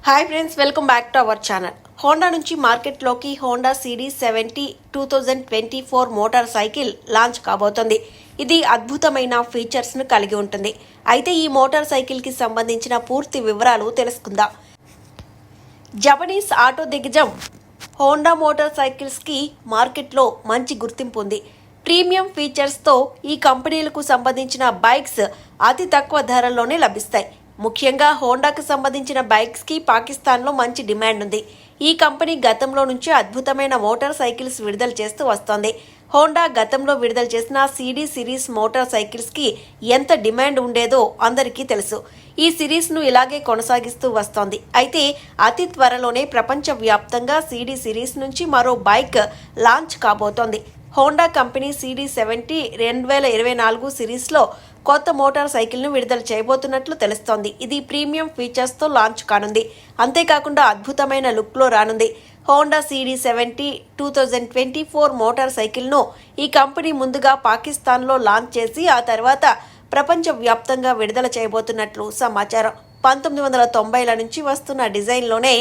Hi friends, welcome back to our channel. Honda నుంచి మార్కెట్లోకి Honda సిడి70 2024 motor cycle launch కాబోతోంది. ఇది అద్భుతమైన ఫీచర్స్ను కలిగి ఉంటుంది. అయితే ఈ మోటార్ సైకిల్కి సంబంధించిన పూర్తి వివరాలు తెలుసుకుందాం. జపనీస్ ఆటో దిగ్గజం హోండా మోటార్ సైకిల్స్కి మార్కెట్లో మంచి గుర్తింపు ఉంది. ప్రీమియం ఫీచర్స్తో ఈ కంపెనీలకు సంబంధించిన బైక్స్ అతి తక్కువ ధరల్లోనే లభిస్తాయి. ముఖ్యంగా హోండాకు సంబంధించిన బైక్స్కి పాకిస్తాన్లో మంచి డిమాండ్ ఉంది. ఈ కంపెనీ గతంలో నుంచి అద్భుతమైన మోటార్ సైకిల్స్ విడుదల చేస్తూ వస్తోంది. హోండా గతంలో విడుదల చేసిన సిడి సిరీస్ మోటార్ సైకిల్స్కి ఎంత డిమాండ్ ఉండేదో అందరికీ తెలుసు. ఈ సిరీస్ను ఇలాగే కొనసాగిస్తూ వస్తోంది. అయితే అతి త్వరలోనే ప్రపంచవ్యాప్తంగా సిడి సిరీస్ నుంచి మరో బైక్ లాంచ్ కాబోతోంది. హోండా కంపెనీ సిడి70 2024 సిరీస్లో కొత్త మోటార్ సైకిల్ను విడుదల చేయబోతున్నట్లు తెలుస్తోంది. ఇది ప్రీమియం ఫీచర్స్తో లాంచ్ కానుంది. అంతేకాకుండా అద్భుతమైన లుక్లో రానుంది. హోండా సిడి70 2024 మోటార్ సైకిల్ను ఈ కంపెనీ ముందుగా పాకిస్తాన్లో లాంచ్ చేసి ఆ తర్వాత ప్రపంచవ్యాప్తంగా విడుదల చేయబోతున్నట్లు సమాచారం. 1990ల నుంచి వస్తున్న డిజైన్లోనే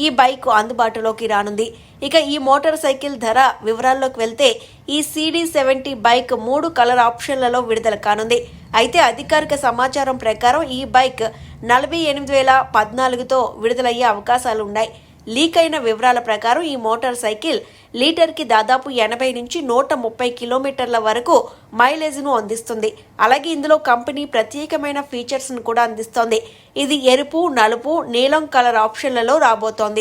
ఈ బైక్ అందుబాటులోకి రానుంది. ఇక ఈ మోటార్ సైకిల్ ధర వివరాల్లోకి వెళ్తే ఈ సిడి70 బైక్ 3 కలర్ ఆప్షన్లలో విడుదల కానుంది. అయితే అధికారిక సమాచారం ప్రకారం ఈ బైక్ 48,014తో విడుదలయ్యే అవకాశాలు ఉన్నాయి. లీక్ అయిన వివరాల ప్రకారం ఈ మోటార్ సైకిల్ లీటర్కి దాదాపు 80 నుంచి 130 కిలోమీటర్ల వరకు మైలేజ్ను అందిస్తుంది. అలాగే ఇందులో కంపెనీ ప్రత్యేకమైన ఫీచర్స్ను కూడా అందిస్తోంది. ఇది ఎరుపు, నలుపు, నీలం కలర్ ఆప్షన్లలో రాబోతోంది.